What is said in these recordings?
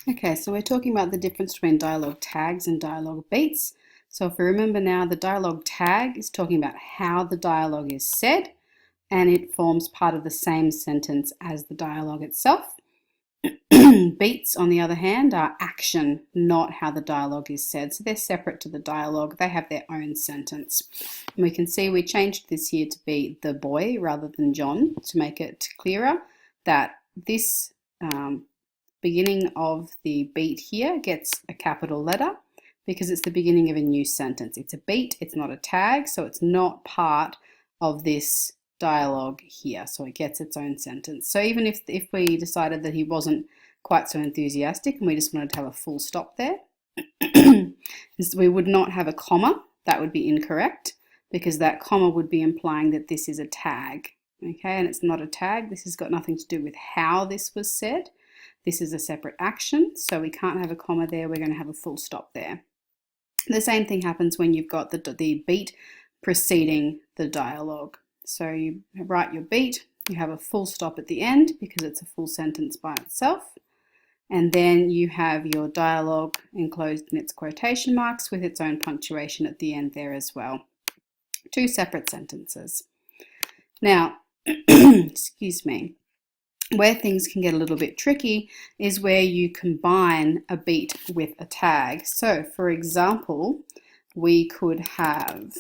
Okay, so we're talking about the difference between dialogue tags and dialogue beats. So if we remember now, the dialogue tag is talking about how the dialogue is said, and it forms part of the same sentence as the dialogue itself. Beats, on the other hand, are action, not how the dialogue is said. So they're separate to the dialogue. They have their own sentence. And we can see we changed this here to be the boy rather than John to make it clearer that this beginning of the beat here gets a capital letter because it's the beginning of a new sentence. It's a beat, it's not a tag, so it's not part of this dialogue here, so it gets its own sentence. So even if we decided that he wasn't quite so enthusiastic and we just wanted to have a full stop there, we would not have a comma. That would be incorrect because that comma would be implying that this is a tag. Okay, and it's not a tag. This has got nothing to do with how this was said. This is a separate action, so we can't have a comma there. We're going to have a full stop there. The same thing happens when you've got the beat preceding the dialogue. So you write your beat, you have a full stop at the end because it's a full sentence by itself. And then you have your dialogue enclosed in its quotation marks with its own punctuation at the end there as well. Two separate sentences. Now, excuse me, where things can get a little bit tricky is where you combine a beat with a tag. So, for example, we could have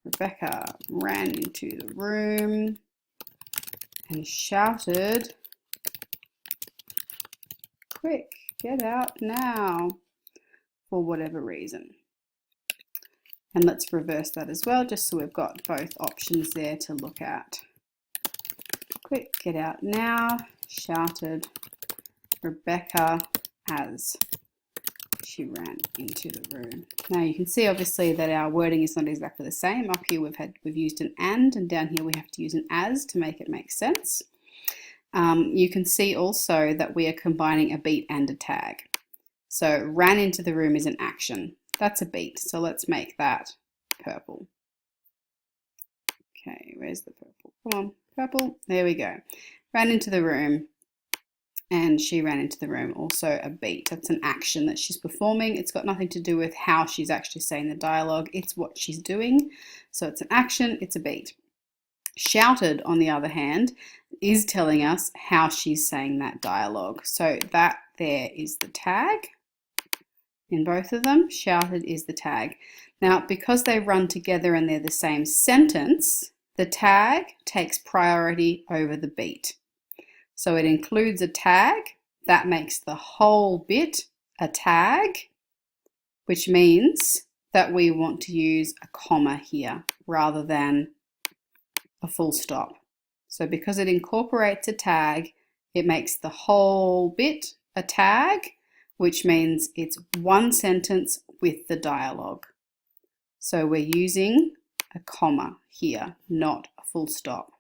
Rebecca ran into the room and shouted, "Quick, get out now," for whatever reason. And let's reverse that as well, just so we've got both options there to look at. Quick, get out now, shouted Rebecca as she ran into the room. Now you can see obviously that our wording is not exactly the same. Up here we've used an and down here we have to use an as to make it make sense. You can see also that we are combining a beat and a tag. So ran into the room is an action. That's a beat. So let's make that purple. Okay, where's the purple? Come on, purple. There we go. Ran into the room and she ran into the room. Also a beat. That's an action that she's performing. It's got nothing to do with how she's actually saying the dialogue. It's what she's doing. So it's an action. It's a beat. Shouted, on the other hand, is telling us how she's saying that dialogue. So that there is the tag. In both of them, shouted is the tag. Now, because they run together and they're the same sentence, the tag takes priority over the beat. So it includes a tag. That makes the whole bit a tag, which means that we want to use a comma here rather than a full stop. So because it incorporates a tag, it makes the whole bit a tag, which means it's one sentence with the dialogue. So we're using a comma here, not a full stop.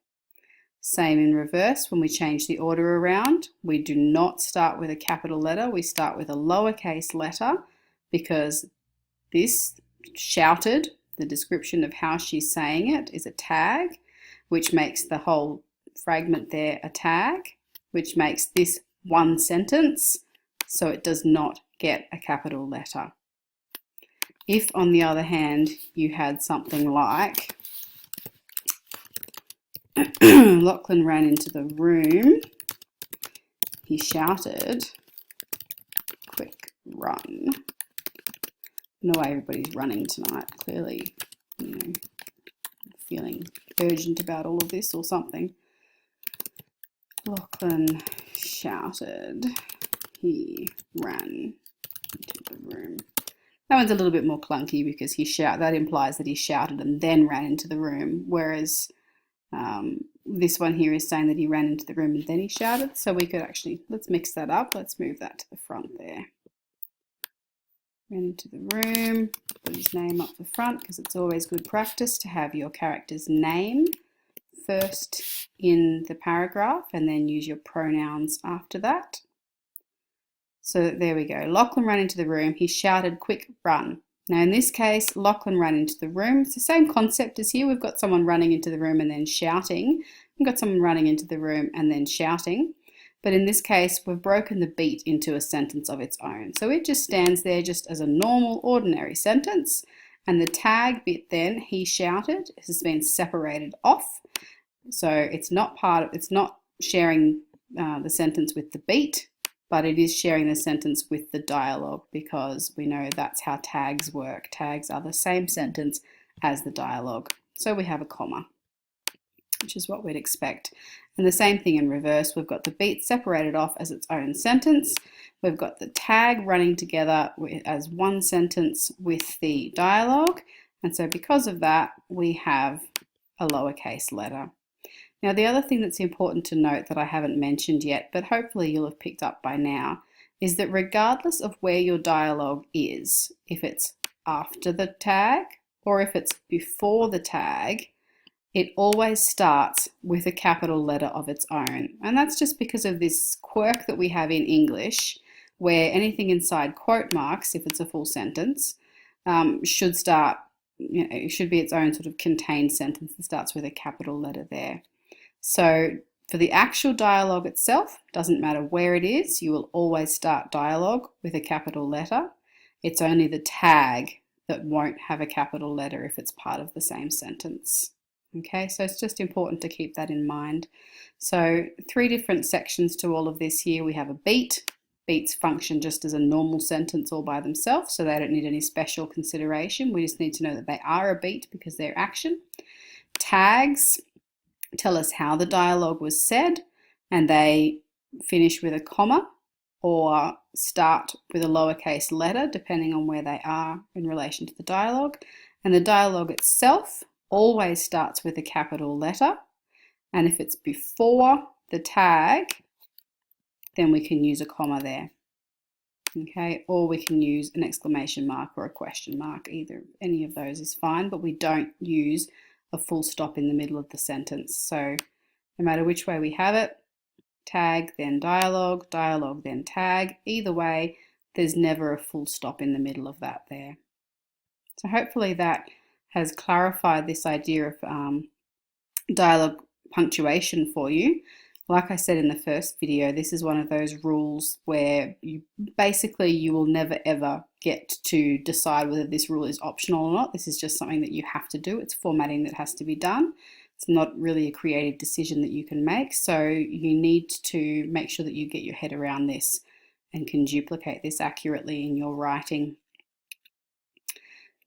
Same in reverse, when we change the order around, we do not start with a capital letter, we start with a lowercase letter because this shouted, the description of how she's saying it, is a tag, which makes the whole fragment there a tag, which makes this one sentence, so it does not get a capital letter. If, on the other hand, you had something like Lachlan ran into the room, he shouted, "Quick, run." No way everybody's running tonight, clearly, feeling urgent about all of this or something. Lachlan shouted, he ran into the room. That one's a little bit more clunky because that implies that he shouted and then ran into the room, whereas this one here is saying that he ran into the room and then he shouted. So we could actually, let's mix that up. Let's move that to the front there. Ran into the room, put his name up the front because it's always good practice to have your character's name first in the paragraph and then use your pronouns after that. So there we go. Lachlan ran into the room. He shouted, "Quick, run." Now in this case, Lachlan ran into the room. It's the same concept as here. We've got someone running into the room and then shouting. We've got someone running into the room and then shouting. but in this case, we've broken the beat into a sentence of its own. So it just stands there just as a normal, ordinary sentence. And the tag bit then, he shouted, has been separated off. So it's not sharing the sentence with the beat, but it is sharing the sentence with the dialogue, because we know that's how tags work. Tags are the same sentence as the dialogue. So we have a comma, which is what we'd expect. And the same thing in reverse. We've got the beat separated off as its own sentence. We've got the tag running together as one sentence with the dialogue. And so because of that, we have a lowercase letter. Now, the other thing that's important to note that I haven't mentioned yet, but hopefully you'll have picked up by now, is that regardless of where your dialogue is, if it's after the tag or if it's before the tag, it always starts with a capital letter of its own. And that's just because of this quirk that we have in English, where anything inside quote marks, if it's a full sentence, should start, it should be its own sort of contained sentence that starts with a capital letter there. So for the actual dialogue itself, doesn't matter where it is, you will always start dialogue with a capital letter. It's only the tag that won't have a capital letter if it's part of the same sentence. Okay, so it's just important to keep that in mind. So 3 different sections to all of this here. We have a beat. Beats function just as a normal sentence all by themselves, so they don't need any special consideration. We just need to know that they are a beat because they're action. Tags tell us how the dialogue was said, and they finish with a comma or start with a lowercase letter, depending on where they are in relation to the dialogue. And the dialogue itself always starts with a capital letter, and if it's before the tag, then we can use a comma there. Okay, or we can use an exclamation mark or a question mark. Any of those is fine, but we don't use a full stop in the middle of the sentence. So no matter which way we have it, tag then dialogue, dialogue then tag, either way, there's never a full stop in the middle of that there. So hopefully that has clarified this idea of dialogue punctuation for you. Like I said in the first video, this is one of those rules where you will never ever get to decide whether this rule is optional or not. This is just something that you have to do. It's formatting that has to be done. It's not really a creative decision that you can make. So you need to make sure that you get your head around this and can duplicate this accurately in your writing.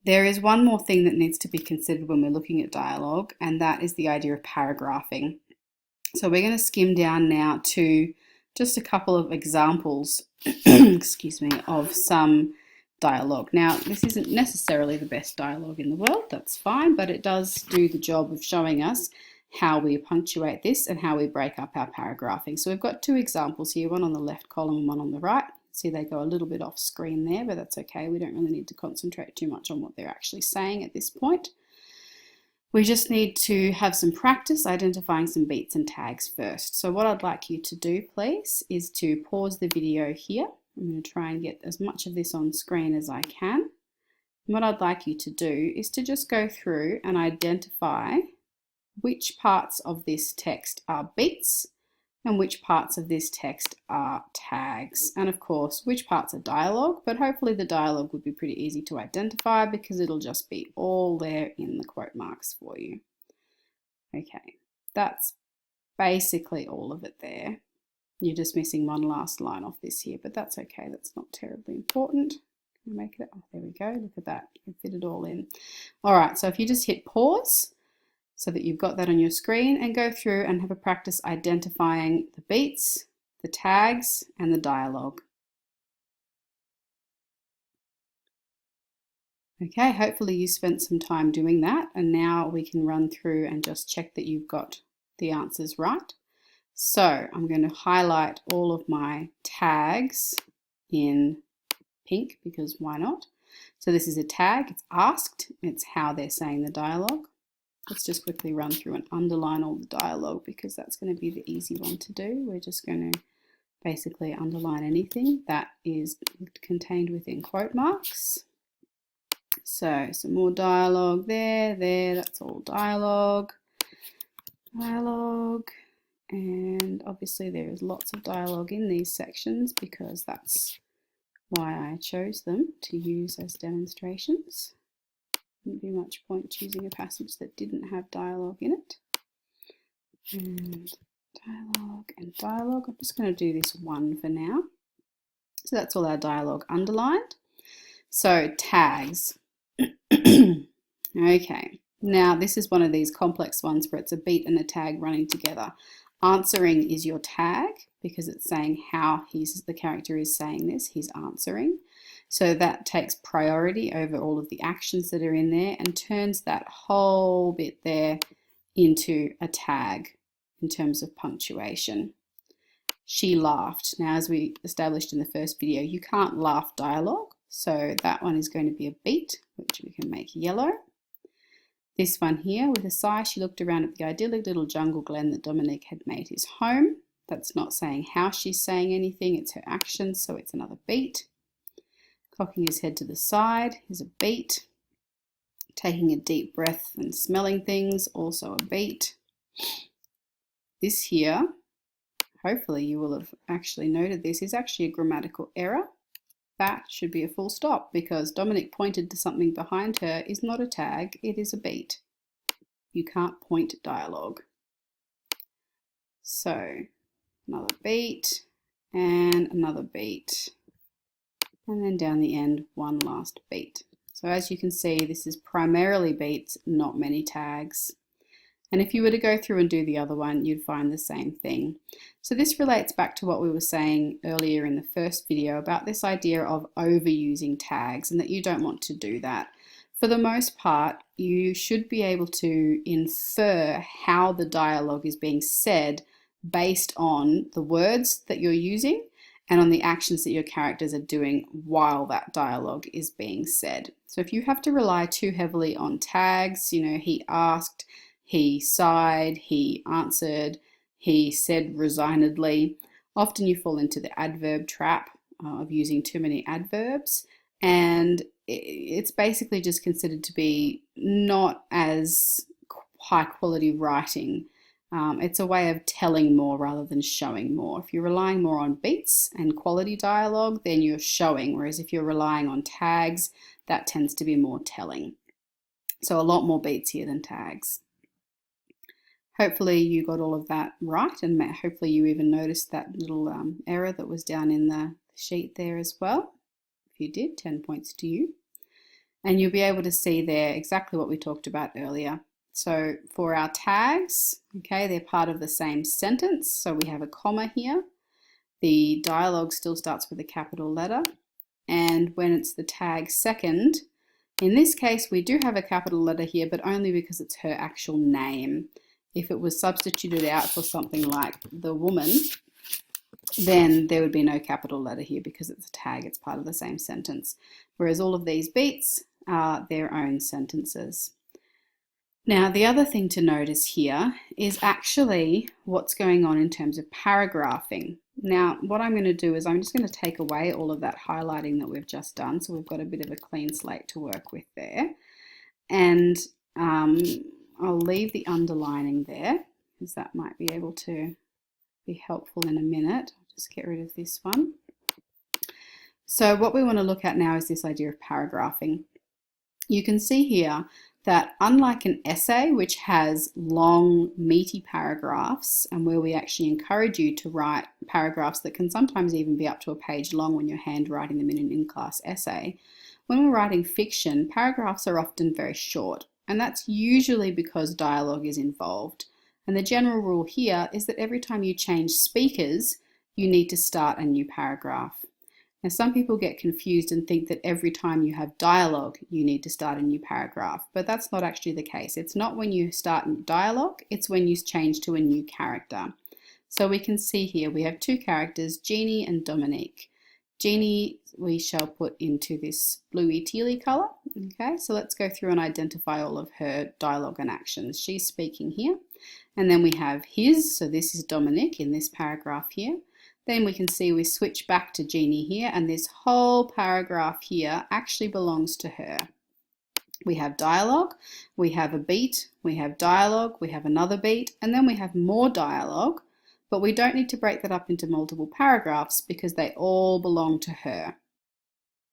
There is one more thing that needs to be considered when we're looking at dialogue, and that is the idea of paragraphing. So we're going to skim down now to just a couple of examples excuse me, of some dialogue. Now, this isn't necessarily the best dialogue in the world, that's fine, but it does do the job of showing us how we punctuate this and how we break up our paragraphing. So we've got 2 examples here, one on the left column and one on the right. See, they go a little bit off screen there, but that's okay. We don't really need to concentrate too much on what they're actually saying at this point. We just need to have some practice identifying some beats and tags first. So what I'd like you to do, please, is to pause the video here. I'm going to try and get as much of this on screen as I can. And what I'd like you to do is to just go through and identify which parts of this text are beats and which parts of this text are tags, and of course which parts are dialogue, but hopefully the dialogue would be pretty easy to identify because it'll just be all there in the quote marks for you. Okay, that's basically all of it there. You're just missing one last line off this here, but that's okay, that's not terribly important. Can I make it? Oh, there we go, look at that, you can fit it all in. All right, so if you just hit pause so that you've got that on your screen and go through and have a practice identifying the beats, the tags, and the dialogue. Okay, hopefully you spent some time doing that, and now we can run through and just check that you've got the answers right. So I'm going to highlight all of my tags in pink because why not? So this is a tag, it's asked, it's how they're saying the dialogue. Let's just quickly run through and underline all the dialogue because that's going to be the easy one to do. We're just going to basically underline anything that is contained within quote marks. So some more dialogue there, that's all dialogue. Dialogue, And obviously there is lots of dialogue in these sections because that's why I chose them to use as demonstrations. Wouldn't be much point choosing a passage that didn't have dialogue in it. And dialogue and dialogue. I'm just going to do this one for now. So that's all our dialogue underlined. So tags. Okay, now this is one of these complex ones where it's a beat and a tag running together. Answering is your tag because it's saying how the character is saying this, he's answering. So that takes priority over all of the actions that are in there and turns that whole bit there into a tag in terms of punctuation. She laughed. Now, as we established in the first video, you can't laugh dialogue. So that one is going to be a beat, which we can make yellow. This one here, with a sigh, she looked around at the idyllic little jungle glen that Dominic had made his home. That's not saying how she's saying anything, it's her actions, so it's another beat. Cocking his head to the side is a beat. Taking a deep breath and smelling things, also a beat. This here, hopefully you will have actually noted this, is actually a grammatical error. That should be a full stop because Dominic pointed to something behind her is not a tag, it is a beat. You can't point dialogue. So another beat and another beat. And then down the end, one last beat. So as you can see, this is primarily beats, not many tags. And if you were to go through and do the other one, you'd find the same thing. So this relates back to what we were saying earlier in the first video about this idea of overusing tags and that you don't want to do that. For the most part, you should be able to infer how the dialogue is being said based on the words that you're using and on the actions that your characters are doing while that dialogue is being said. So if you have to rely too heavily on tags, you know, he asked, he sighed, he answered, he said resignedly. Often you fall into the adverb trap of using too many adverbs, and it's basically just considered to be not as high quality writing. It's a way of telling more rather than showing more. If you're relying more on beats and quality dialogue, then you're showing, whereas if you're relying on tags, that tends to be more telling. So a lot more beats here than tags. Hopefully you got all of that right, and hopefully you even noticed that little error that was down in the sheet there as well. If you did, 10 points to you. And you'll be able to see there exactly what we talked about earlier. So for our tags, okay, they're part of the same sentence. So we have a comma here. The dialogue still starts with a capital letter. And when it's the tag second, in this case, we do have a capital letter here, but only because it's her actual name. If it was substituted out for something like the woman, then there would be no capital letter here because it's a tag, it's part of the same sentence. Whereas all of these beats are their own sentences. Now, the other thing to notice here is actually what's going on in terms of paragraphing. Now, what I'm going to do is I'm just going to take away all of that highlighting that we've just done, so we've got a bit of a clean slate to work with there. And I'll leave the underlining there, because that might be able to be helpful in a minute. I'll just get rid of this one. So what we want to look at now is this idea of paragraphing. You can see here that unlike an essay, which has long, meaty paragraphs, and where we actually encourage you to write paragraphs that can sometimes even be up to a page long when you're handwriting them in an in-class essay, when we're writing fiction, paragraphs are often very short. And that's usually because dialogue is involved. And the general rule here is that every time you change speakers, you need to start a new paragraph. Now, some people get confused and think that every time you have dialogue, you need to start a new paragraph, but that's not actually the case. It's not when you start dialogue, it's when you change to a new character. So we can see here, we have two characters, Jeannie and Dominique. Jeannie we shall put into this bluey tealy colour. Okay, so let's go through and identify all of her dialogue and actions. She's speaking here, and then we have his, so this is Dominic in this paragraph here. Then we can see we switch back to Jeannie here, and this whole paragraph here actually belongs to her. We have dialogue, we have a beat, we have dialogue, we have another beat, and then we have more dialogue, but we don't need to break that up into multiple paragraphs because they all belong to her.